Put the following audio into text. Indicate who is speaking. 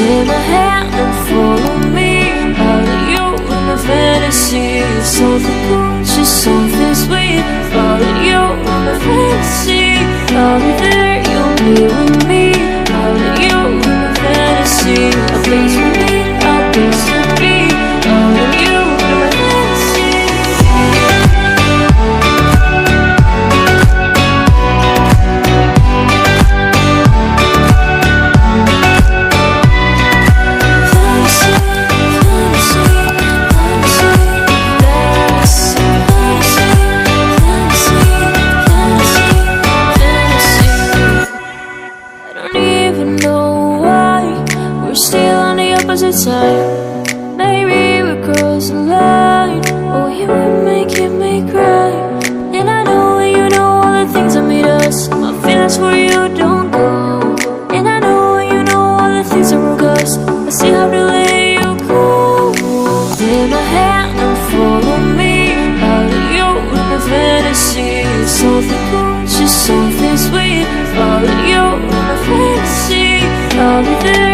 Speaker 1: Take my hand and follow me. Out of you in my fantasy. Something cool, just something sweet. Follow you in my fantasy. I'll be there, you'll be with me. Out of you in my fantasy. A place for me, a place to be. Out of you in my fantasy. Side. Maybe we cross the line. Oh, you would make me cry. And I know you know all the things that made us. My feelings for you don't go. And I know you know all the things that broke us. I still have to let you go. Take my hand and follow me. Out of you in my fantasy. Something cool, just something sweet. Follow you in my fantasy. I'll be there.